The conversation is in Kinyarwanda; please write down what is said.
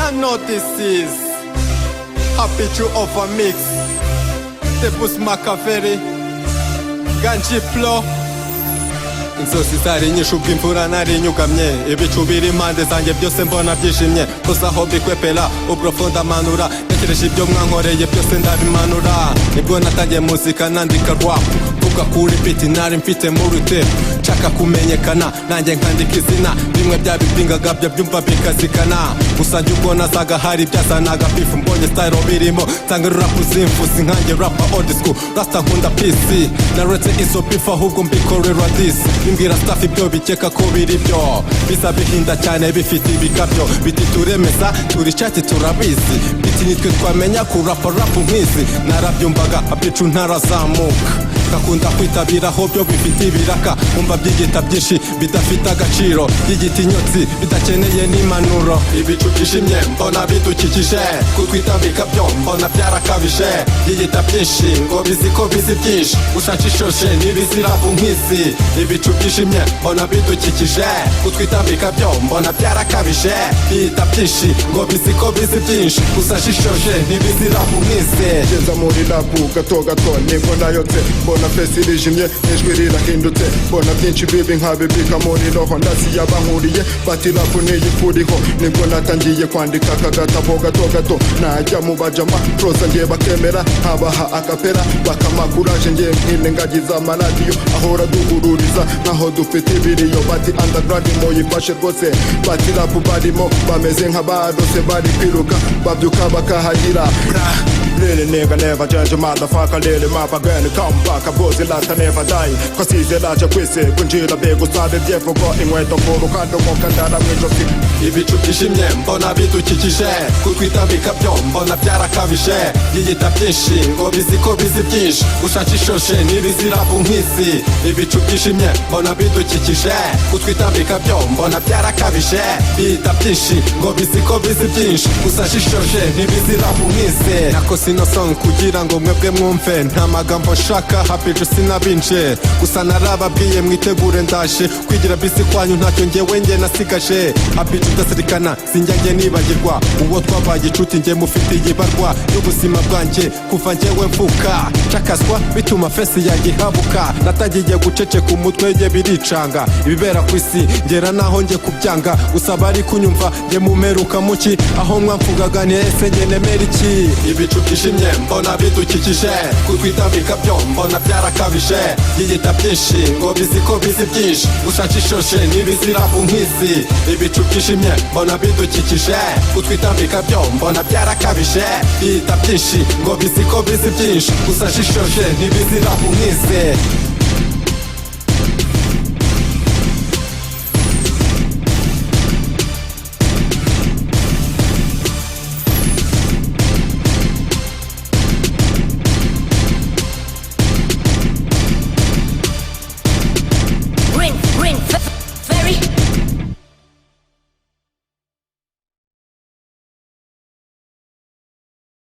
you know this is Happy to offer mix Tepus Makaveri Ganji Plo inzozi zari nyinshi ubwo imvura nari nyugamye ibicu biri impande zanjye byose mbona byishimye gusa aho bikwepera ubwo ndamanura ntekereje ibyo mwankoreye byose ndabimanura nibwo natangiye muzika nandika rap mvuga kuri beat nari mfite muri tape nshaka kumenyekana nanjye nkandika izina bimwe byabipingaga byo byumva bikazikana gusa njye ubwo nazaga hari byazanaga beef mbonye style birimo nsanga rap zimfuzi nkanjye rapper old school rasta nkunda PC naretse izo beef ahubwo mbikorera this imbwira staff ibyo bikeka ko biri byo bisa bihinda cyane bifite ibikabyo biti turemeza turi chat turabizi biti nitwe twamenya ku rap nk'izi narabyumvaga abicu ntarazamuka kakunda kwitabiraho byo bifite ibiraka umva byigita byinshi bidafite agaciro byigita inyotsi bidakeneye n'impanuro ibicu byishimye mbona bidukikije kutwitambika byo mbona byarakabije byigita byinshi ngo bizi ko bizi byinshi ushakishoshe n'ibizirabu nk'izi ibicu byishimye mbona bidukikije kutwitambika byo mbona byarakabije byigita byinshi ngo bizi ko bizi byinshi ushakishoshe n'ibizirabu nk'izi geza muri rapu gato gato nibwo nayotse mbona fesi irijimye ijwi rirahindutse mbona byinshi bibi nkabibika muri roho ndasiya bankuriye bati rapu niyikuriho nibwo natangiye kwandika akagatabo gato gato najya mu bajama prosa ngiye bakemera habaha akapera bakamakuraje ngiye nkirengagiza amaradiyo ahora duhururiza nkaho dufite ibiriyo bati underground muyifashe rwose bati rapu barimo bameze nk'abarose bari kwiruka babyuka bakahagira Really nigga never change motherfucker really map again come back a boss last never die kwasize laje kwese kunjira bego sabe byevugo inkweto ku ruhande mukandara mwijosi ibicu byishimye mbona bidukikije kutwitambika byo mbona byarakabije byigita byinshi ngo bizi ko bizi byinshi ushakishoshe n'ibizirabu nk'izi ibicu byishimye mbona bidukikije kutwitambika byo mbona byarakabije byigita byinshi ngo bizi ko bizi byinshi ushakishoshe n'ibizirabu nk'izi sino song kugira ngo mwebwe mwumve nta magambo nshaka happy jo sinabinje gusa narababwiye mwitegure ndaje kwigira bisi kwanyu ntacyo ngewe nasigaje happy jo ndasirikana sinjye nibagirwa uwo twabaye inshuti nge mufite yibarwa y'ubuzima bwanjye kuva ngewe mvuka cakaswa bituma fesi yagihabuka natagiye gucece ku mutwe ye biricanga ibibera ku isi ngera naho nge kubyanga gusa bari kunyumva nge mumeruka muki aho mwamvugaga ni ese nge nemera iki ibicu byishimye mbona bidukikije kutwitambika byo mbona byarakabije byigita byinshi ngo bizi ko bizi byinshi ushakishoshe n'ibizirabu nk'izi ibicu byishimye mbona bidukikije kutwitambika byo mbona byarakabije byigita byinshi ngo bizi ko bizi byinshi ushakishoshe n'ibizirabu nk'izi